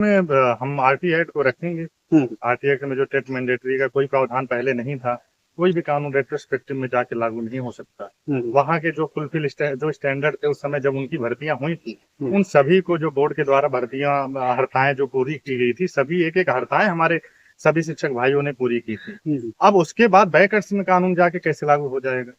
में हम RT act को रखेंगे। आरटी एक्ट में जो टेट मैंडेटरी का कोई प्रावधान पहले नहीं था, कोई भी कानून रेट्रोस्पेक्टिव में जाके लागू नहीं हो सकता। वहाँ के जो फुलफिल जो स्टैंडर्ड थे उस समय जब उनकी भर्तियां हुई थी, उन सभी को जो बोर्ड के द्वारा भर्तियां हड़ताएं जो पूरी की गई थी, सभी एक एक हड़ताएं हमारे सभी शिक्षक भाइयों ने पूरी की थी। अब उसके बाद बैकअर्स में कानून जाके कैसे लागू हो जाएगा?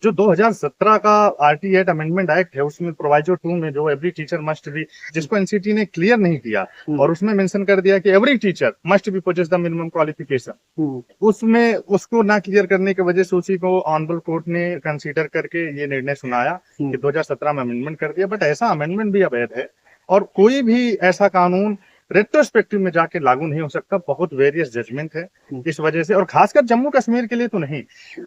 जो 2017 का आरटी एक्ट अमेंडमेंट एक्ट है, उसमें प्रोवाइजो 2 में जो एवरी टीचर मस्ट बी, जिसको एनसीटी ने क्लियर नहीं किया और उसमें मेंशन कर दिया कि every teacher must be possess the minimum qualification, उसमें उसको ना क्लियर करने की वजह से उसी को ऑनरेबल कोर्ट ने कंसीडर करके ये निर्णय सुनाया कि 2017 में अमेंडमेंट कर दिया। बट ऐसा अमेंडमेंट भी अवैध है और कोई भी ऐसा कानून रेट्रोस्पेक्टिव में जाके लागू नहीं हो सकता। बहुत वेरियस जजमेंट है इस वजह से, और खासकर जम्मू कश्मीर के लिए तो नहीं।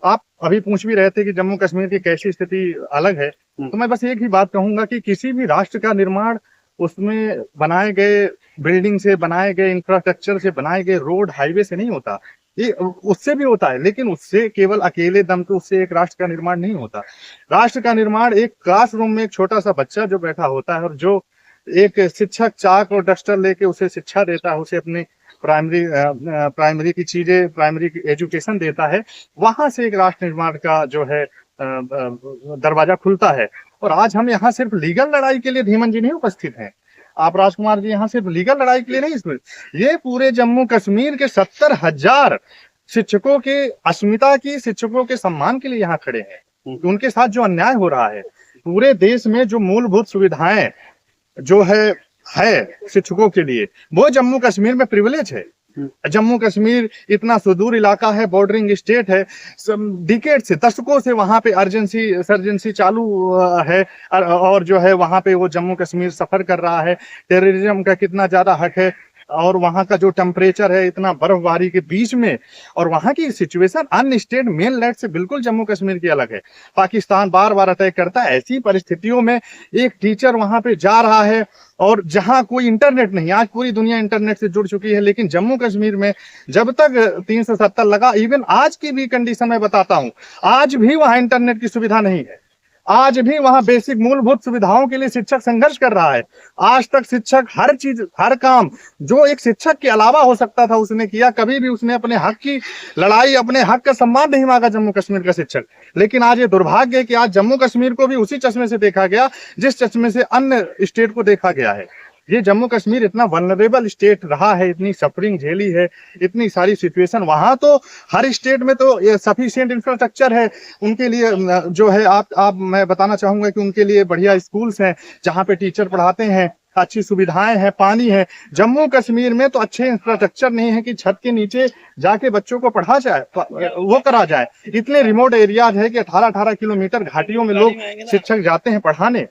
आप अभी पूछ भी रहे थे कि जम्मू कश्मीर की कैसी स्थिति अलग है, तो मैं बस एक ही बात कहूंगा कि किसी भी राष्ट्र का निर्माण उसमें बनाए गए बिल्डिंग से, बनाए गए इंफ्रास्ट्रक्चर से, बनाए गए रोड हाईवे से नहीं होता। ये उससे भी होता है, लेकिन उससे केवल अकेले दम पे उससे एक राष्ट्र का निर्माण नहीं होता। राष्ट्र का निर्माण एक क्लासरूम में एक छोटा सा बच्चा जो बैठा होता है और जो एक शिक्षक चाक और डस्टर लेके उसे शिक्षा देता है, उसे अपने प्राइमरी की चीजें, प्राइमरी एजुकेशन देता है, वहां से एक राष्ट्र निर्माण का जो है दरवाजा खुलता है। और आज हम यहाँ सिर्फ लीगल लड़ाई के लिए धीमन जी नहीं उपस्थित हैं, आप राजकुमार जी यहाँ सिर्फ लीगल लड़ाई के लिए नहीं, ये पूरे जम्मू कश्मीर के 70,000 शिक्षकों के अस्मिता की, शिक्षकों के सम्मान के लिए यहाँ खड़े हैं। उनके साथ जो अन्याय हो रहा है, पूरे देश में जो मूलभूत सुविधाएं जो है शिक्षकों के लिए, वो जम्मू कश्मीर में प्रिविलेज है। जम्मू कश्मीर इतना सुदूर इलाका है, बॉर्डरिंग स्टेट है, डिकेड से, दशकों से वहां पे सर्जेंसी चालू है और जो है वहां पे वो जम्मू कश्मीर सफर कर रहा है। टेररिज्म का कितना ज्यादा हक है और वहां का जो टेम्परेचर है इतना बर्फबारी के बीच में, और वहां की सिचुएशन अनस्टेट मेन लैंड से बिल्कुल जम्मू कश्मीर की अलग है। पाकिस्तान बार बार अटैक करता है। ऐसी परिस्थितियों में एक टीचर वहां पे जा रहा है और जहां कोई इंटरनेट नहीं, आज पूरी दुनिया इंटरनेट से जुड़ चुकी है, लेकिन जम्मू कश्मीर में जब तक 370 लगा, इवन आज की भी कंडीशन मैं बताता हूं, आज भी वहां इंटरनेट की सुविधा नहीं है। आज भी वहां बेसिक मूलभूत सुविधाओं के लिए शिक्षक संघर्ष कर रहा है। आज तक शिक्षक हर चीज, हर काम जो एक शिक्षक के अलावा हो सकता था उसने किया। कभी भी उसने अपने हक की लड़ाई, अपने हक का सम्मान नहीं मांगा जम्मू कश्मीर का शिक्षक। लेकिन आज ये दुर्भाग्य है कि आज जम्मू कश्मीर को भी उसी चश्मे से देखा गया जिस चश्मे से अन्य स्टेट को देखा गया है। ये जम्मू कश्मीर इतना वल्नरेबल स्टेट रहा है, इतनी सफरिंग झेली है, इतनी सारी सिचुएशन। वहां तो हर स्टेट में तो सफिशिएंट इंफ्रास्ट्रक्चर है उनके लिए, जो है मैं बताना चाहूंगा कि उनके लिए बढ़िया स्कूल्स हैं जहां पे टीचर पढ़ाते हैं, अच्छी सुविधाएं हैं, पानी है। जम्मू कश्मीर में तो अच्छे इंफ्रास्ट्रक्चर नहीं है कि छत के नीचे जाके बच्चों को पढ़ा जाए, वो करा जाए। इतने रिमोट एरियाज है कि 18-18 किलोमीटर घाटियों में लोग शिक्षक जाते हैं पढ़ाने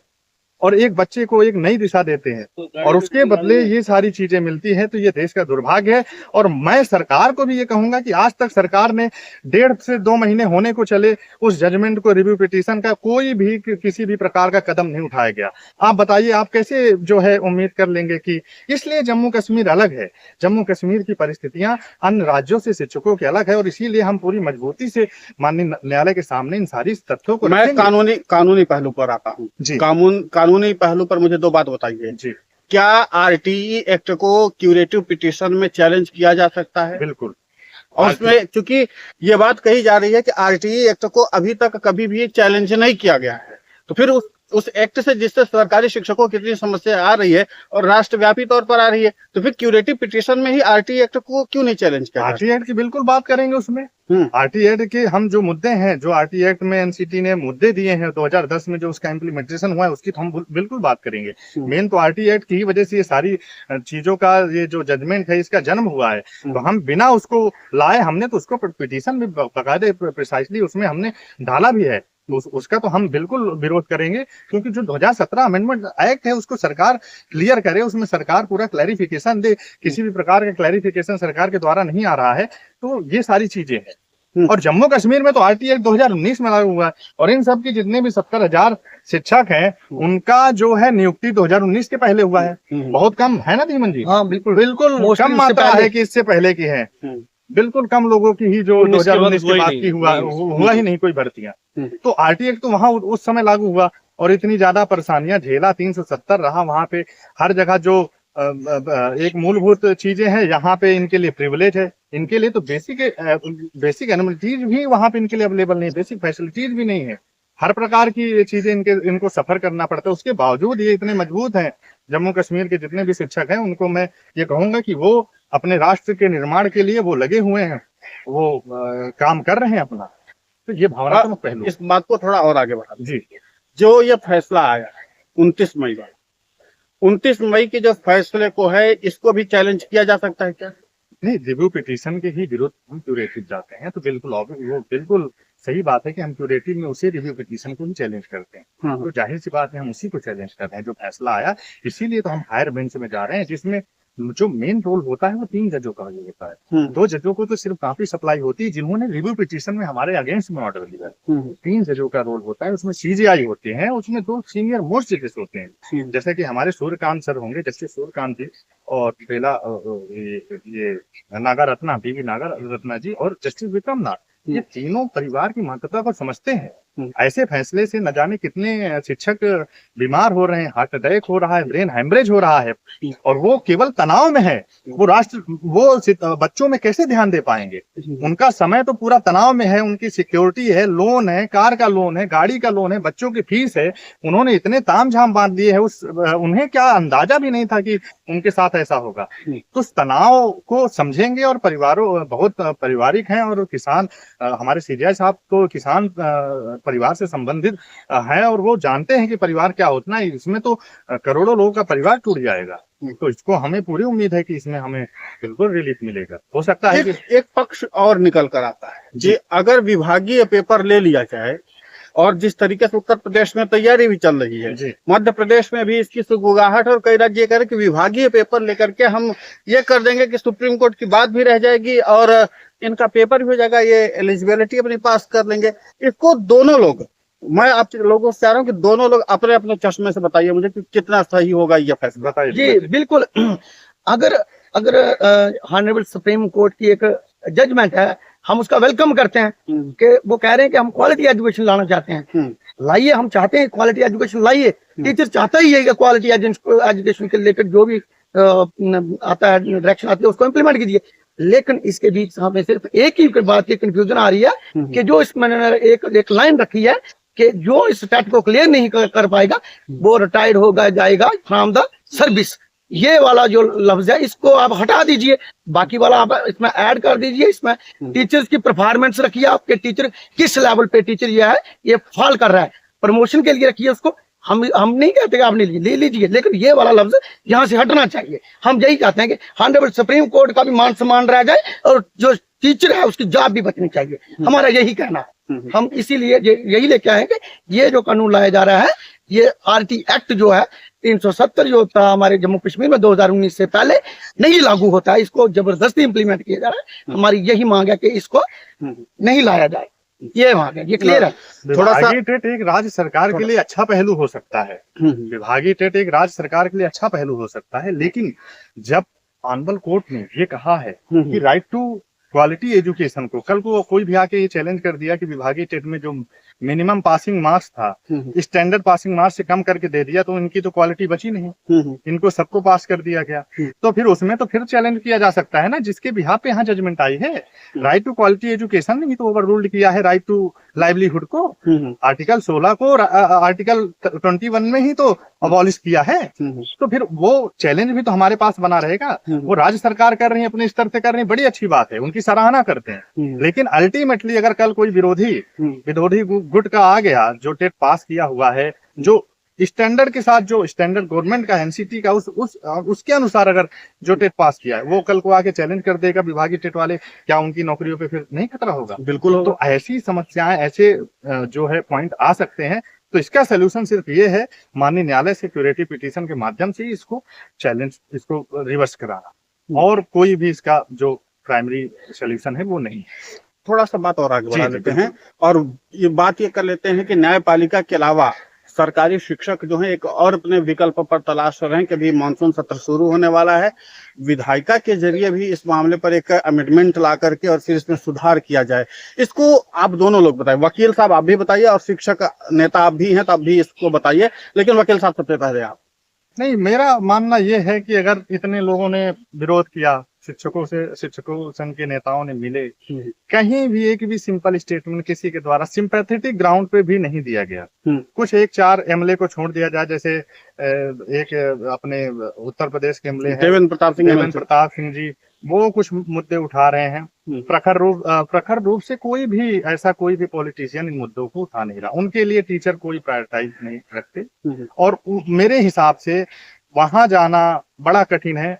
और एक बच्चे को एक नई दिशा देते हैं, और उसके बदले ये सारी चीजें मिलती हैं। तो ये देश का दुर्भाग्य है। और मैं सरकार को भी ये कहूंगा कि आज तक सरकार ने 1.5 से 2 महीने होने को चले, उस जजमेंट को, रिव्यू पिटीशन का कोई भी किसी भी प्रकार का कदम नहीं उठाया गया। आप बताइए, आप कैसे जो है उम्मीद कर लेंगे कि, इसलिए जम्मू कश्मीर अलग है। जम्मू कश्मीर की परिस्थितियां अन्य राज्यों से, शिक्षकों के अलग है, और इसीलिए हम पूरी मजबूती से माननीय न्यायालय के सामने इन सारी तथ्यों को मैं कानूनी पहलू पर आता हूँ जी। कानूनी पहलू पर मुझे 2 बात बताइए जी। क्या आरटीई एक्ट को क्यूरेटिव पिटीशन में चैलेंज किया जा सकता है? बिल्कुल। और उसमें चूंकि ये बात कही जा रही है कि आरटीई एक्ट को अभी तक कभी भी चैलेंज नहीं किया गया है, तो फिर उस एक्ट से जिससे सरकारी शिक्षकों की इतनी समस्या आ रही है और राष्ट्रव्यापी तौर पर आ रही है, तो फिर क्यूरेटिव पिटीशन में ही आरटीई एक्ट को क्यों नहीं चैलेंज किया? आरटीई एक्ट की बिल्कुल बात करेंगे उसमें। आरटीई एक्ट के हम जो मुद्दे हैं, जो आरटीई एक्ट में एनसीटी ने मुद्दे दिए हैं 2010 में जो उसका इम्प्लीमेंटेशन हुआ है, उसकी तो हम बिल्कुल बात करेंगे। मेन तो आरटीई एक्ट की ही वजह से ये सारी चीजों का ये जो जजमेंट है इसका जन्म हुआ है। तो हम बिना उसको लाए, हमने तो उसको पिटीशन भी बकायदे प्रिसाइसली उसमें हमने डाला भी है। उसका तो हम बिल्कुल विरोध करेंगे, क्योंकि जो 2017 अमेंडमेंट एक्ट है उसको सरकार क्लियर करे, उसमें सरकार पूरा क्लैरिफिकेशन दे। किसी भी प्रकार का क्लैरिफिकेशन सरकार के द्वारा नहीं आ रहा है, तो ये सारी चीजें हैं। और जम्मू कश्मीर में तो आरटीई एक्ट 2019 में लागू हुआ है, और इन सब के जितने भी 70,000 शिक्षक हैं उनका जो है नियुक्ति 2019 के पहले हुआ है। बहुत कम है ना धीमन जी? हाँ बिल्कुल कम मात्रा है कि इससे पहले की है। बिल्कुल कम लोगों की ही जो 2019 के बाद की हुआ ही नहीं कोई भर्तियां। तो आरटीई एक्ट तो वहां उस समय लागू हुआ और इतनी ज्यादा परेशानियां झेला, 370 रहा वहां पे। हर जगह जो एक मूलभूत चीजें हैं, यहाँ पे इनके लिए प्रिविलेज है, इनके लिए तो बेसिक एनिमलिटीज भी वहाँ पे इनके लिए अवेलेबल नहीं है, बेसिक फैसिलिटीज भी नहीं है, हर प्रकार की चीजें इनको सफर करना पड़ता है। उसके बावजूद ये इतने मजबूत हैं। जम्मू कश्मीर के जितने भी शिक्षक हैं उनको मैं ये कहूंगा कि वो अपने राष्ट्र के निर्माण के लिए वो लगे हुए हैं, वो काम कर रहे हैं अपना। तो ये भावनात्मक पहलू। इस बात को थोड़ा और आगे बढ़ा जी, जो ये फैसला आया 29 मई का, 29 मई के जो फैसले को है इसको भी चैलेंज किया जा सकता है क्या? नहीं, रिव्यू पिटीशन के ही विरुद्ध हम क्यूरेटिव जाते हैं, तो बिल्कुल वो बिल्कुल सही बात है कि हम क्यूरेटिव में उसी रिव्यू पिटीशन को ही चैलेंज करते हैं। तो जाहिर सी बात है हम उसी को चैलेंज कर रहे हैं जो फैसला आया। इसीलिए तो हम हायर बेंच में जा रहे हैं, जिसमें जो मेन रोल होता है वो 3 जजों का ही होता है। 2 जजों को तो सिर्फ काफी सप्लाई होती है जिन्होंने रिव्यू पिटीशन में हमारे अगेंस्ट में ऑर्डर दिया है। 3 जजों का रोल होता है, उसमें सीजीआई होते हैं, उसमें 2 सीनियर मोस्ट जजेस होते हैं, जैसे कि हमारे सूर्यकांत सर होंगे, जस्टिस सूर्यकांत जी, और पहला ये नागा रत्ना, बीवी नागा रत्ना जी, और जस्टिस विक्रम नाथ। ये तीनों परिवार की महत्वता को समझते हैं। ऐसे फैसले से न जाने कितने शिक्षक बीमार हो रहे हैं, हार्ट अटैक हो रहा है, ब्रेन हेमरेज हो रहा है, और वो केवल तनाव में है। वो बच्चों में कैसे ध्यान दे पाएंगे? उनका समय तो पूरा तनाव में है, उनकी सिक्योरिटी है, लोन है, कार का लोन है, गाड़ी का लोन है, बच्चों की फीस है। उन्होंने इतने तामझाम बांध दिए है, उन्हें क्या अंदाजा भी नहीं था कि उनके साथ ऐसा होगा। तो उस तनाव को समझेंगे, और परिवारों बहुत पारिवारिक हैं, और किसान हमारे सीजीआई साहब तो किसान परिवार से संबंधित है, और वो जानते हैं कि परिवार क्या होता है। इसमें तो करोड़ों लोगों का परिवार टूट जाएगा। तो इसको हमें पूरी उम्मीद है कि इसमें हमें बिल्कुल रिलीफ मिलेगा। हो सकता है कि एक पक्ष और निकल कर आता है जी, अगर विभागीय पेपर ले लिया जाए, और जिस तरीके से उत्तर प्रदेश में तैयारी भी चल रही है, मध्य प्रदेश में भी इसकी सुगबुगाहट, और कई राज्य ये कह रहे कि विभागीय पेपर लेकर के हम ये कर देंगे कि सुप्रीम कोर्ट की बात भी रह जाएगी और इनका पेपर भी हो जाएगा, ये एलिजिबिलिटी अपनी पास कर लेंगे। इसको दोनों लोग, मैं आप लोगों से चाह रहा हूँ कि दोनों लोग अपने अपने चश्मे से बताइए मुझे कि कितना सही होगा ये फैसला। बताइए जी बिल्कुल। अगर ऑनरेबल सुप्रीम कोर्ट की एक जजमेंट है, हम उसका वेलकम करते हैं कि वो कह रहे हैं कि हम क्वालिटी एजुकेशन लाना चाहते हैं। लाइए, हम चाहते हैं क्वालिटी एजुकेशन लाइए। टीचर चाहता ही है कि क्वालिटी एजुकेशन के रिलेटेड जो भी आता है, डायरेक्शन आती है, उसको इम्प्लीमेंट कीजिए। लेकिन इसके बीच हमें सिर्फ एक ही बात की कंफ्यूजन आ रही है कि जो इसमें एक लाइन रखी है कि जो इस टेट को क्लियर नहीं कर पाएगा वो रिटायर्ड होगा जाएगा फ्रॉम द सर्विस। ये वाला जो लफ्ज है इसको आप हटा दीजिए, बाकी वाला आप इसमें ऐड कर दीजिए। इसमें टीचर्स की परफॉर्मेंस रखिए, आपके टीचर किस लेवल पे टीचर ये फॉल कर रहा है, प्रमोशन के लिए रखिए उसको। हम नहीं कहते कि आप ले लीजिए, लेकिन ये वाला लफ्ज यहाँ से हटना चाहिए। हम यही चाहते हैं कि ऑनरेबल सुप्रीम कोर्ट का भी मान सम्मान रह जाए और जो टीचर है उसकी जॉब भी बचनी चाहिए, हमारा यही कहना है। हम इसीलिए यही लेके आए कि ये जो कानून लाया जा रहा है, ये आरटी एक्ट जो है 370 जो था हमारे जम्मू कश्मीर में 2019 से पहले नहीं लागू होता है, इसको जबरदस्ती इंप्लीमेंट किया जा रहा है। हमारी यही मांग है कि इसको नहीं लाया जाए, ये मांग है, ये क्लियर है। थोड़ा सा टेट एक राज्य सरकार के लिए अच्छा पहलू हो सकता है, विभागीय टेट एक राज्य सरकार के लिए अच्छा पहलू हो सकता है, लेकिन जब ऑनरेबल कोर्ट ने ये कहा है कि राइट टू क्वालिटी एजुकेशन को, कल को कोई भी आके ये चैलेंज कर दिया कि विभागीय टेट में जो मिनिमम पासिंग मार्क्स था स्टैंडर्ड पासिंग मार्क्स से कम करके दे दिया, तो इनकी तो क्वालिटी बची नहीं, इनको सबको पास कर दिया गया। तो फिर उसमें तो फिर चैलेंज किया जा सकता है ना, जिसके बिहाफ पे यहाँ जजमेंट आई है। राइट टू क्वालिटी एजुकेशन ने तो ओवर रूल्ड किया है राइट टू लाइवलीहुड को, आर्टिकल 16 को आर्टिकल 21 में ही तो अबॉलिश किया है। तो फिर वो चैलेंज भी तो हमारे पास बना रहेगा। वो राज्य सरकार कर रही है, अपने स्तर से कर रही है, बड़ी अच्छी बात है, उनकी सराहना करते हैं। लेकिन अल्टीमेटली अगर कल कोई विरोधी गुट का आ गया जो टेट पास किया हुआ है, जो स्टैंडर्ड के साथ, जो स्टैंडर्ड गवर्नमेंट का एनसीटी का उसके अनुसार अगर जो टेट पास किया है, वो कल को आके चैलेंज कर देगा विभागीय टेट वाले, क्या उनकी नौकरियों पे फिर नहीं खतरा होगा? बिल्कुल होगा। तो ऐसी समस्याएं, ऐसे जो है पॉइंट आ सकते हैं। तो इसका सोल्यूशन सिर्फ ये है, माननीय न्यायालय से क्यूरेटिव पिटीशन के माध्यम से इसको रिवर्स कराना, और कोई भी इसका जो प्राइमरी सोल्यूशन है वो नहीं। थोड़ा सा बात और आगे बढ़ा लेते हैं, और ये बात ये कर लेते हैं कि न्यायपालिका के अलावा सरकारी शिक्षक जो हैं एक और अपने विकल्प पर तलाश कर रहे हैं कि अभी मानसून सत्र शुरू होने वाला है, विधायिका के जरिए भी इस मामले पर एक अमेंडमेंट ला करके और फिर इसमें सुधार किया जाए। इसको आप दोनों लोग बताइए, वकील साहब आप भी बताइए और शिक्षक नेता आप भी हैं तो आप भी इसको बताइए, लेकिन वकील साहब सबसे पहले आप। नहीं, मेरा मानना ये है कि अगर इतने लोगों ने विरोध किया, शिक्षकों संघ के नेताओं ने मिले, कहीं भी एक भी सिंपल स्टेटमेंट किसी के द्वारा सिंपैथेटिक ग्राउंड पे भी नहीं दिया गया। कुछ 1-4 एमएलए को छोड़ दिया जाए, जैसे एक अपने उत्तर प्रदेश के एमएलए हैं देवेंद्र प्रताप सिंह जी, वो कुछ मुद्दे उठा रहे हैं। प्रखर रूप से कोई भी पॉलिटिशियन इन मुद्दों को उठा नहीं रहा। उनके लिए टीचर कोई प्रायोरिटाइज नहीं रखते और मेरे हिसाब से वहां जाना बड़ा कठिन है।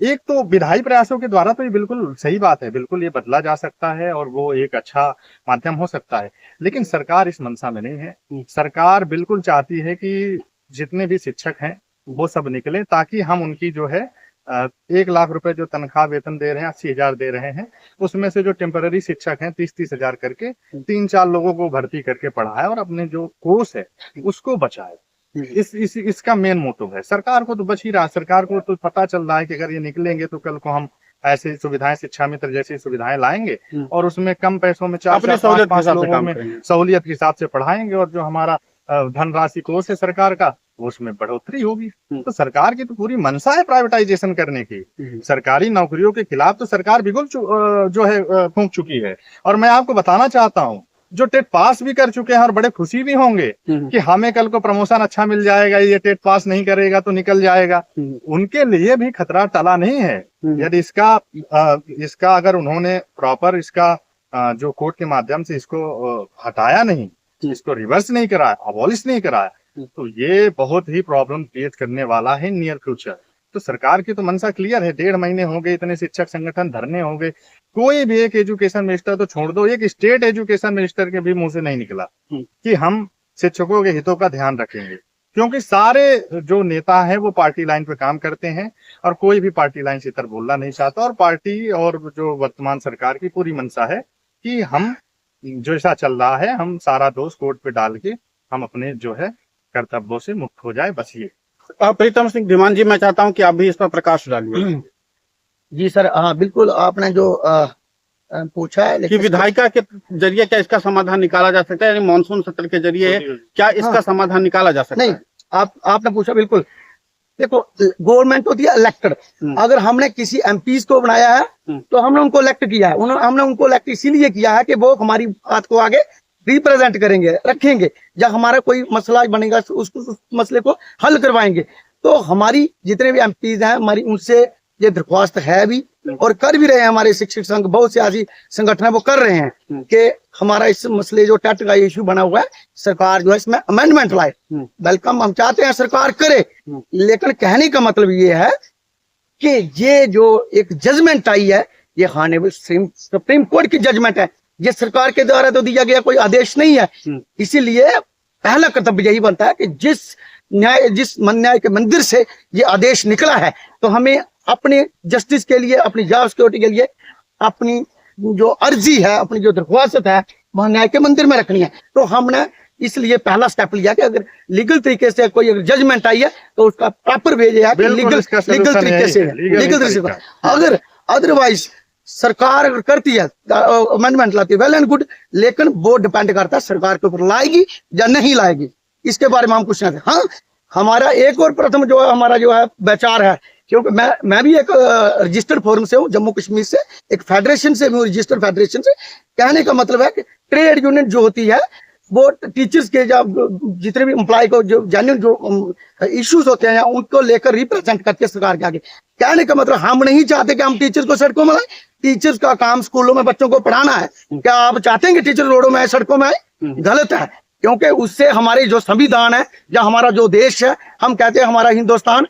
एक तो विधायी प्रयासों के द्वारा तो ये बिल्कुल सही बात है, बिल्कुल ये बदला जा सकता है और वो एक अच्छा माध्यम हो सकता है, लेकिन सरकार इस मंशा में नहीं है। सरकार बिल्कुल चाहती है कि जितने भी शिक्षक हैं वो सब निकले, ताकि हम उनकी जो है 1 लाख रुपए जो तनख्वाह वेतन दे रहे हैं, 80,000 दे रहे हैं, उसमें से जो टेम्पररी शिक्षक हैं 30-30 हजार करके 3-4 लोगों को भर्ती करके पढ़ाए और अपने जो कोर्स है उसको बचाए। इसका मेन मोटिव है। सरकार को तो बच ही रहा, सरकार को तो पता चल रहा है कि अगर ये निकलेंगे तो कल को हम ऐसी सुविधाएं, शिक्षा मित्र जैसी सुविधाएं लाएंगे और उसमें कम पैसों में 4-5 लोगों में सहूलियत के हिसाब से पढ़ाएंगे और जो हमारा धनराशि कोष है सरकार का उसमें बढ़ोतरी होगी। तो सरकार की तो पूरी मंशा है प्राइवेटाइजेशन करने की। सरकारी नौकरियों के खिलाफ तो सरकार बिल्कुल जो है फूंक चुकी है। और मैं आपको बताना चाहता हूँ, जो टेट पास भी कर चुके हैं और बड़े खुशी भी होंगे कि हमें कल को प्रमोशन अच्छा मिल जाएगा, ये टेट पास नहीं करेगा तो निकल जाएगा, उनके लिए भी खतरा टला नहीं है। यदि इसका अगर उन्होंने प्रॉपर जो कोर्ट के माध्यम से इसको हटाया नहीं, इसको रिवर्स नहीं कराया, अबॉलिश नहीं कराया, तो ये बहुत ही प्रॉब्लम क्रिएट करने वाला है नियर फ्यूचर। तो सरकार की तो मंशा क्लियर है। 1.5 महीने हो गए, इतने शिक्षक संगठन धरने हो गए, कोई भी एक एजुकेशन मिनिस्टर तो छोड़ दो, एक स्टेट एजुकेशन मिनिस्टर के भी मुंह से नहीं निकला कि हम शिक्षकों के हितों का ध्यान रखेंगे। क्योंकि सारे जो नेता हैं वो पार्टी लाइन पे काम करते हैं और कोई भी पार्टी लाइन से इतर बोलना नहीं चाहता। और पार्टी और जो वर्तमान सरकार की पूरी मंशा है कि हम जो ऐसा चल रहा है, हम सारा दोष कोर्ट पे डाल के हम अपने जो है कर्तव्यों से मुक्त हो जाए, बस ये। प्रीतम सिंह धीमान जी, मैं चाहता हूं कि आप भी इस पर प्रकाश डालिए। जी सर, हाँ बिल्कुल, आपने जो पूछा है कि विधायिका के जरिए क्या इसका समाधान निकाला जा सकता है, यानी मानसून सत्र के जरिए क्या इसका समाधान निकाला जा सकता है? नहीं, आपने पूछा, बिल्कुल। देखो, गवर्नमेंट होती है इलेक्टेड। अगर हमने किसी एमपीज को बनाया है तो हमने उनको इलेक्ट किया है। हमने उनको इलेक्ट इसीलिए किया है कि वो हमारी बात को आगे रिप्रेजेंट करेंगे, रखेंगे। जब हमारा कोई मसला बनेगा उस मसले को हल करवाएंगे। तो हमारी जितने भी एमपीज हैं, हमारी उनसे ये दरख्वास्त है भी और कर भी रहे हैं। हमारे शिक्षक संघ, बहुत से ऐसी संगठन है वो कर रहे हैं कि हमारा इस मसले जो टेट का इश्यू बना हुआ है, सरकार जो है इसमें अमेंडमेंट लाए। वेलकम, हम चाहते हैं सरकार करे, लेकिन कहने का मतलब ये है कि ये जो एक जजमेंट आई है, ये ऑनरेबल सुप्रीम कोर्ट की जजमेंट है। ये सरकार के द्वारा तो दिया गया कोई आदेश नहीं है। इसीलिए पहला कर्तव्य यही बनता है कि जिस न्याय के मंदिर से ये आदेश निकला है, तो हमें अपने जस्टिस के लिए, अपनी जॉब सिक्योरिटी के लिए अपनी जो अर्जी है, अपनी जो दरख्वास्त है, वह न्याय के मंदिर में रखनी है। तो हमने इसलिए पहला स्टेप लिया कि अगर लीगल तरीके से कोई अगर जजमेंट आई है तो उसका प्रॉपर भेज है कि लीगल तरीके से। अगर अदरवाइज सरकार अगर करती है, अमेंडमेंट लाती है, वेल एंड गुड, लेकिन वो डिपेंड करता है सरकार के ऊपर लाएगी या नहीं लाएगी, इसके बारे में हम कुछ नहीं। हाँ, हमारा एक और प्रथम जो है, हमारा जो है विचार है, क्योंकि मैं भी एक रजिस्टर्ड फोरम से हूँ, जम्मू कश्मीर से, एक फेडरेशन से भी, रजिस्टर्ड फेडरेशन से। कहने का मतलब है कि ट्रेड यूनियन जो होती है वो टीचर्स के जब जितने भी एम्प्लॉय को जो जेन्युइन जो इश्यूज होते हैं उनको लेकर रिप्रेजेंट करते हैं सरकार के आगे। कहने का मतलब हम नहीं चाहते कि हम टीचर्स को सड़कों में लाएं। टीचर्स का काम स्कूलों में बच्चों को पढ़ाना है। क्या आप चाहते हैं कि टीचर रोडों में आए, सड़कों में आए? गलत है, क्योंकि उससे हमारे जो संविधान है या हमारा जो देश है, हम कहते हैं हमारा हिंदुस्तान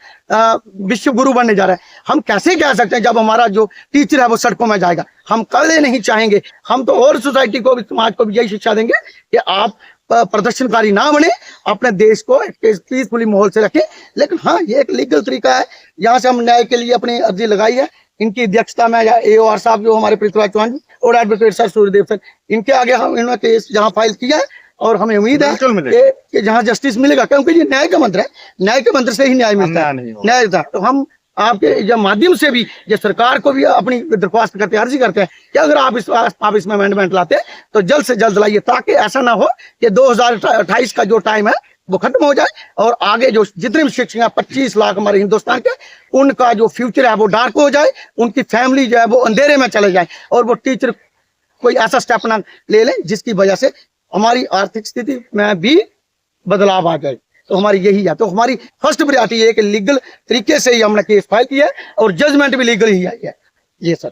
विश्व गुरु बनने जा रहा है। हम कैसे कह सकते हैं जब हमारा जो टीचर है वो सड़कों में जाएगा? हम कभी नहीं चाहेंगे। हम तो और सोसाइटी को भी, समाज को भी यही शिक्षा देंगे कि आप प्रदर्शनकारी ना बने, अपने देश को पीसफुली माहौल से रखें। लेकिन हाँ, ये एक लीगल तरीका है। यहाँ से हम न्याय के लिए अपनी अर्जी लगाई है। इनकी अध्यक्षता में AOR साहब जो हमारे पृथ्वीराज चौहान और एडवोकेट सर सूर्यदेव सर, इनके आगे हम इन्होंने केस जहाँ फाइल किया है और हमें उम्मीद है कि जहाँ जस्टिस मिलेगा, क्योंकि ये न्याय का मंत्र है, न्याय के मंत्र से ही न्याय मिलता है, न्याय था। तो हम आपके माध्यम से भी ये सरकार को भी अपनी दरख्वास्त करते हैं, अर्जी करते हैं कि अगर आप इसमें अमेंडमेंट लाते हैं तो जल्द से जल्द लाइए, ताकि ऐसा ना हो कि 2028 का जो टाइम है वो खत्म हो जाए और आगे जो जितने भी शिक्षक हैं 25 लाख हमारे हिंदुस्तान के, उनका जो फ्यूचर है वो डार्क हो जाए, उनकी फैमिली जो है वो अंधेरे में चले जाए और वो टीचर कोई ऐसा स्टेप ना ले लें जिसकी वजह से हमारी आर्थिक स्थिति में भी बदलाव आ जाए। तो हमारी यही है, तो हमारी फर्स्ट प्रायोरिटी है कि लीगल तरीके से ही हमने केस फाइल किया है और जजमेंट भी लीगल ही आई है। ये सर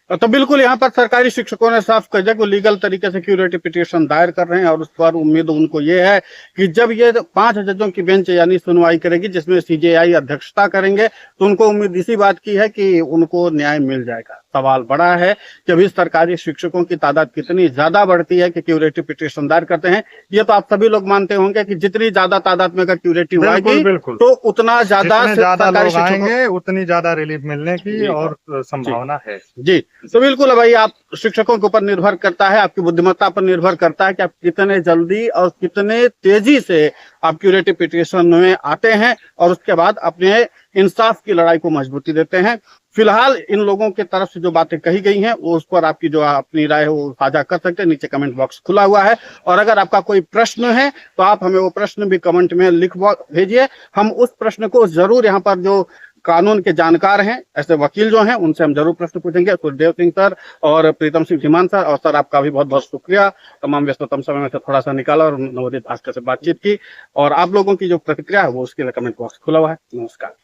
तो बिल्कुल यहाँ पर सरकारी शिक्षकों ने साफ कर दिया कि लीगल तरीके से क्यूरेटिव पिटीशन दायर कर रहे हैं और उस पर उम्मीद उनको ये है कि जब ये 5 जजों की बेंच यानी सुनवाई करेगी जिसमें सीजेआई अध्यक्षता करेंगे तो उनको उम्मीद इसी बात की है कि उनको न्याय मिल जाएगा। सवाल बड़ा है कि अभी सरकारी शिक्षकों की तादाद कितनी ज्यादा बढ़ती है कि क्यूरेटिव पिटीशन दायर करते हैं। ये तो आप सभी लोग मानते होंगे कि जितनी ज्यादा तादाद में अगर क्यूरेटिव आएगी तो उतना ज्यादा लोग आएंगे, उतनी ज्यादा रिलीफ मिलने की और संभावना है। जी तो बिल्कुल भाई, आप शिक्षकों के ऊपर निर्भर करता है, आपकी बुद्धिमत्ता पर निर्भर करता है कि आप कितने जल्दी और कितने तेजी से आप क्यूरेटिव पिटीशन में आते हैं और उसके बाद अपने इंसाफ की लड़ाई को मजबूती देते हैं। फिलहाल इन लोगों के तरफ से जो बातें कही गई हैं वो उस पर आपकी जो अपनी राय है वो साझा कर सकते हैं। नीचे कमेंट बॉक्स खुला हुआ है और अगर आपका कोई प्रश्न है तो आप हमें वो प्रश्न भी कमेंट में लिख भेजिए। हम उस प्रश्न को जरूर यहाँ पर जो कानून के जानकार हैं, ऐसे वकील जो हैं, उनसे हम जरूर प्रश्न पूछेंगे। सुखदेव सिंह सर और प्रीतम सिंह धीमान सर, और सर आपका भी बहुत बहुत शुक्रिया, तमाम व्यस्ततम समय में से थोड़ा सा निकाला और नवोदित भास्कर से बातचीत की। और आप लोगों की जो प्रतिक्रिया है वो उसके लिए कमेंट बॉक्स खुला हुआ है। नमस्कार।